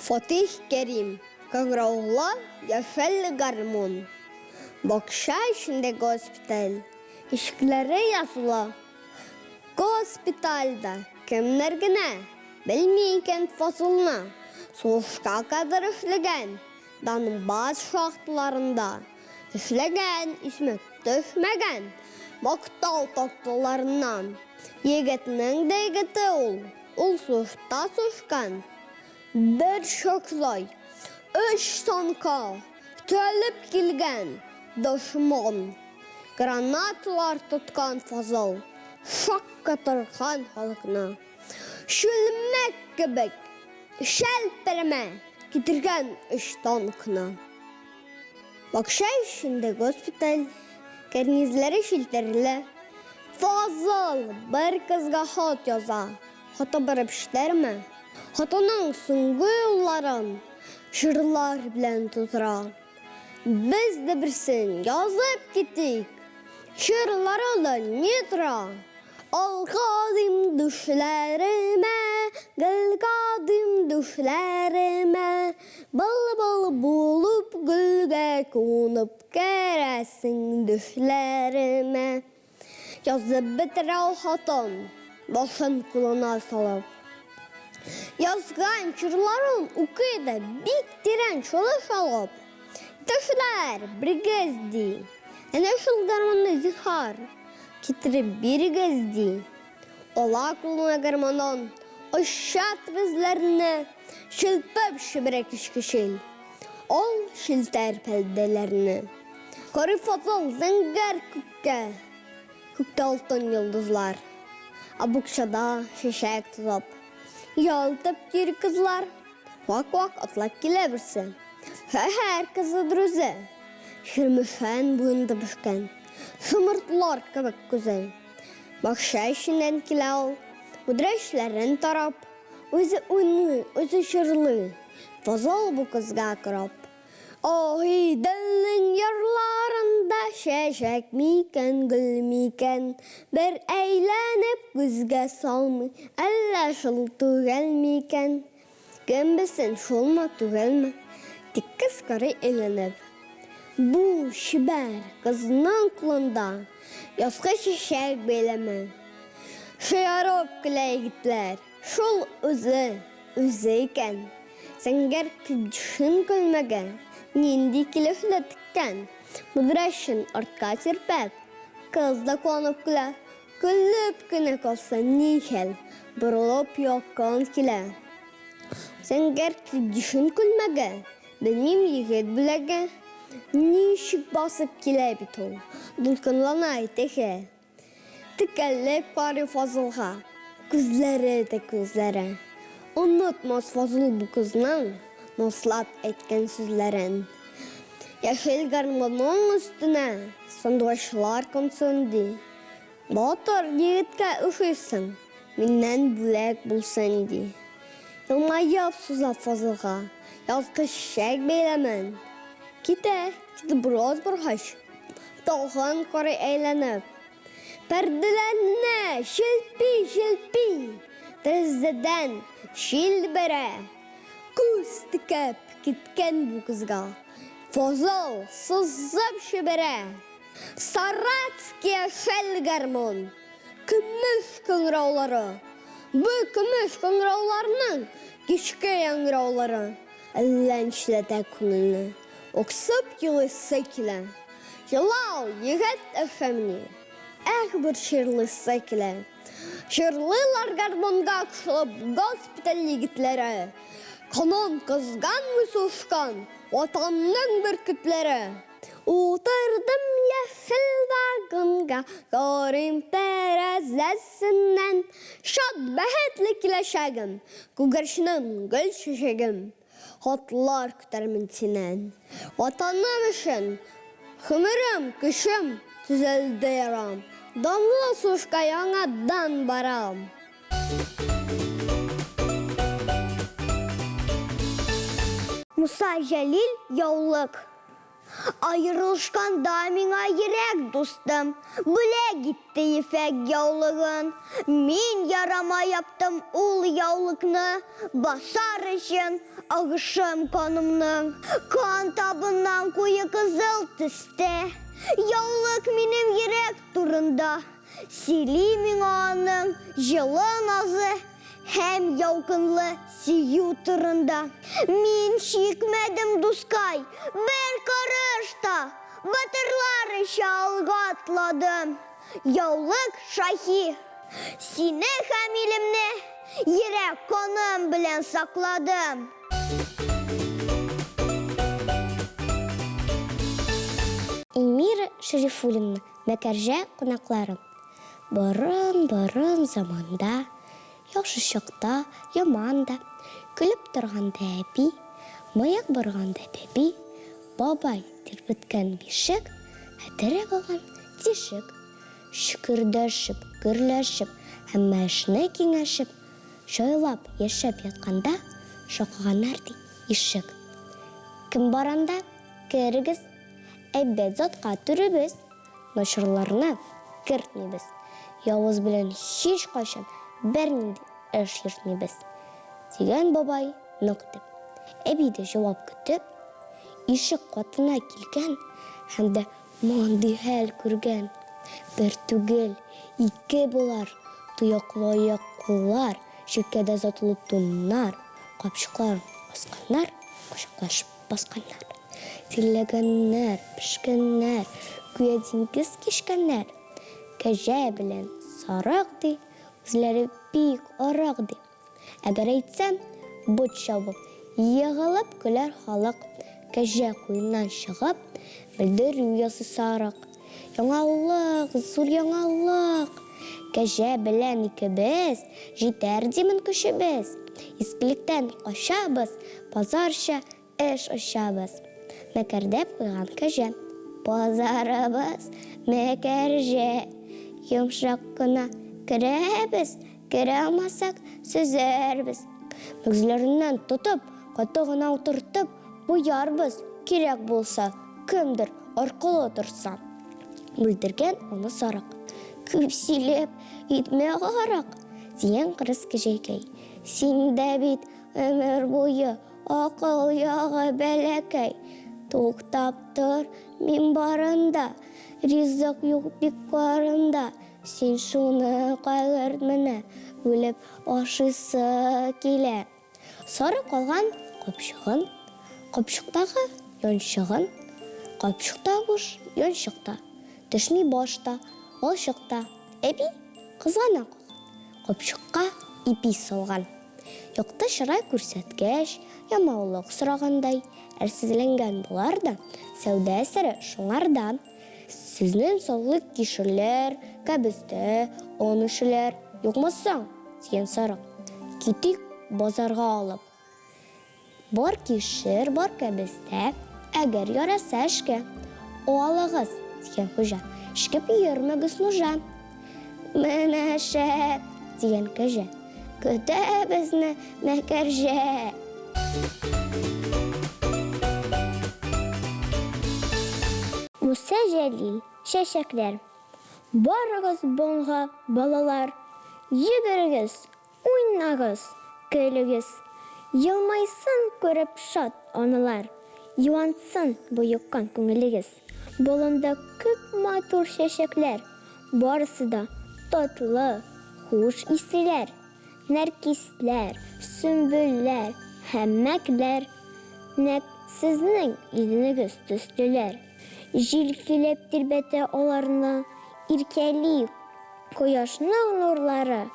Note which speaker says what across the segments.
Speaker 1: Fatih Kerim, Kagravla, Yaşel Garmon. Bakşa içinde hospital, işkilere yazılı. Hospitalda kimler gene, bilmeyken fasılına, soğuşka kadar işlegen, danın bazı şartlarında, işlegen, ismek düşmegen, maktal tatlılarından, yigitinin de yigiti ol soğuşta soğuşkan. Bir şoklay, 3 tanka, tölüp gelgen, düşman. Granatlar tutkan fazıl, şok katırkan halkına. Şülmek gibi, şelperme, getirgen 3 tankına. Bakşa şimdi hospital, kernizleri şilterle, fazıl bir kızga hat yaza, hata barıp işlerme. Hatanın sungu yolların, şırlar bilen tutura. Biz de birsin yazıp gittik, şırlara nitra. Alkadım düşlerime, gılgadım düşlerime. Bal bal bulup gülge konup keresin düşlerime. Yazıp bitiral hatan, başın kuluna salıp. Yazgan çırların ukuyda bik diren çalış alıp. Taşlar bir gezdi, eneşil garmanı zihar, kitirip bir gezdi. Ola kuluna garmanan, aşat bizlerine, şilpep şibrek işkişil. Ol şilter peldelerine. Karı fazıl zengar kükke, kükke altın yıldızlar. Abukşada şişek tutup. Yaltıp yürü kızlar, vak vak atlak gilebilsin. Her kızı druze, şırmışan boyunda püşken. Şımırtlar kebek güzel. Bakşa işinden kilal, budreşlerin tarap. Özü ünlü, özü şırlı, fazıl bu kızga kırap. Ohi dilin yarlarında şeşek miken gül miken. Bir eğlenip güzge salmı, elle şıl tügel miken. Kim bilsin şolma tügel mi? Dikkis karı eğlenip. Bu şiber kızının kulunda, yaskı şişek beleme. Şıyarıp kile gitler, şol özeyken. Senger küçün gülmege. Nindi kilifle tıkken, müdreşin artka sirpep, kızda konup kile, güllüp güne kalsa nihel, burulup yokkan kile. Sen gerçi düşün gülmege, benim yigit bilege, nişik basıp kile bitol, dulkınlan aytehe. Tıkellep karı fazılha, kızları da kızlara, unutmaz fazıl bu kızının. Naslat etken sözlerin. Yaşıl garmanın üstüne sandaşlar konsundi. Batır yiğitke üşüsün, minnen bülek bulsun di. Yılmayıp suza fazılga, yazkı şişek beylemen. Kite biraz burhaş, doğan karı eğlenip. Perdelerine şilpi, terzeden şil bere. Kuz tıkıp gitken bu kızga, fazıl sızıp şibere. Saratski yaşel garmon, kümüş kıngravları. Bu kümüş kıngravlarının kişke yangravları. Ellençlete kununu, oksup yılı sekile. Yılav yigit efemni, bir şirli sekile. Şirliler garmonga kışılıp hospital yigitlere. Kanon kızgan mı suşkan, vatanın bürkütleri. Oturdum yeşil vagınga, görüm terezesinden. Şad behetlik leşegim, kugarşınım gül şişegim. Hotlar küterimin sinen. Vatanım için, hımırım kışım tüzeldi yaram. Damla suşka yanadan baram. Musa Celil Yolluk. Ayrılışkanda mиңа йөрәк дустым, бүлә гитте ефәк яулыгын. Мин ярама яптым ул яулыкны, басар өчен агышым канымның. Кан табыннан куе кызыл төстә, яулык минем йөрәк турында. Сөйли миңа аның җылы назы, һәм ялкынлы сөю турында. Мин чикмәдем, дускай, бер карышта, батырлар өчен алга атладым. Яулык шаһи, сине һәм илемне йөрәк каным белән сакладым. Эльмира Шәрифуллина, Мәкәрҗә кунаклары. Борын заманда, яхшы чакта, яманда, көлеп торганда әби, маяк барганда бәби, бабай тирбеткән бишек, хәтере калган тишек. Шүкердәшеп, гөрләшеп, һәммә эшне киңәшеп, шайлап яшәп ятканда, шакыганнар ди ишек. Кем баранда керегез, әйбәт затка түребез, начарларны кертмибез. Явыз белән һич кайчан бернинди эш йөртмибез. Дигән бабай ныктып. Әби дә җавап көтеп, ишек катына килгән һәм дә мондый хәл күргән. Бер түгел, ике булар, тояклы куллар, шиккәдә затлы туннар, капчыклар басканнар, кочаклашып басканнар. Тилләгәннәр, пешкәннәр, күя диңгез кишкәннәр. Кәҗә белән сарык ди, үзләре бик арык ди. Әгәр әйтсәм, бут чабып, егылып көләр халык. Кәҗә куеннан чыгып, белдерү ясы сарык. Яңалык, зур яңалык. Кәҗә белән икебез, җитәр димен көчебез. Искелектән качабыз, базарча эш ачабыз. Мәкәрдәп куйган кәҗә, базарыбыз Мәкәрҗә. Йомшак кына керәбез, керә алмасак сөзәрбез. Мөгезләреннән тотып, каты гына утыртып, буярбыз, кирәк булса, кемдер аркылы торса. Бүлдергән аны сарык. Күп сөйләп, итмә гарак, дигән кырыс кәҗәкәй. Син дә бит ömür буе акыл ягы бәләкәй. Туктап тор, мин барында, ризык юк бик барында. Син шуны кайгырт менә, үлеп ашыйсы килә. Сарык алган капчыгын, капчыктагы янчыгын, капчыкта буш, янчыкта. Төшми башта, алчыкта. Әби кызгана калган, капчыкка ипи салган. Якты чырай күрсәткәч, ямаулык сорагандай, әрсезләнгән булар да, сәүдә әсәре шуңардан. Сезнең саулык кишерләр, кәбестә, онышылар, юкмасаң, дигән сарык. Китик базарга алып. Бар кишер, бар кәбестә, әгәр яраса эшкә, алыгыз, дигән хуҗа. Эшкә йөрмәгез нужа. Менә шәп, дигән кәҗә. Көтә безне Мәкәрҗә. Муса Җәлил, чәчәкләр. Барыгыз бонга, балалар. Йөгерегез, уйнагыз, көлегез. Елмайсын күреп шат аналар. Юансын боеккан күңелегез. Болында күп матур чәчәкләр. Барысы да татлы, хуш ислеләр. Нәркисләр, сөмбөлләр, һәммәкләр. Нәк сезнең илегез төслеләр. Җилкиләп тирбәтә аларны, иркәли кояшның нурлары.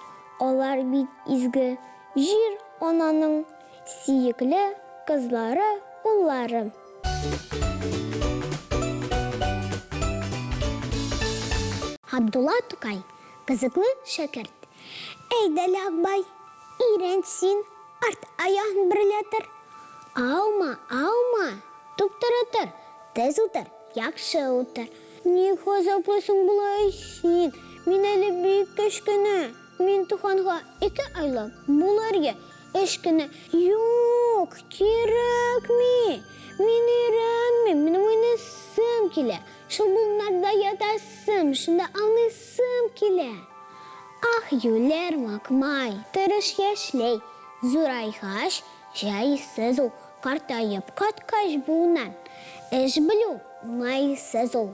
Speaker 1: Алар бит изге җир ананың сөекле кызлары, уллары. Абдулла Тукай, кызыклы шәкерт. Әйдәле Акбай, ирен син, арт аяғын бірләтір. Аума, туп-тұр отыр, тез утыр, яқшы утыр. Не хозаплысың бұлай син, мен әлі бейік кішкіні. Мен тұханға 2 айлап, бұларге ешкіні. Йоқ, керек ме? Мен үйренмеймін, менің ойнасым келе. Шыл бұлнарда ятасым, шында аңлысым келе. Ах, юлер макмай, тырыш яшлей, зурайғаш, жай сызыл, қартайып қатқаш буынан. Эш білу, май сызыл.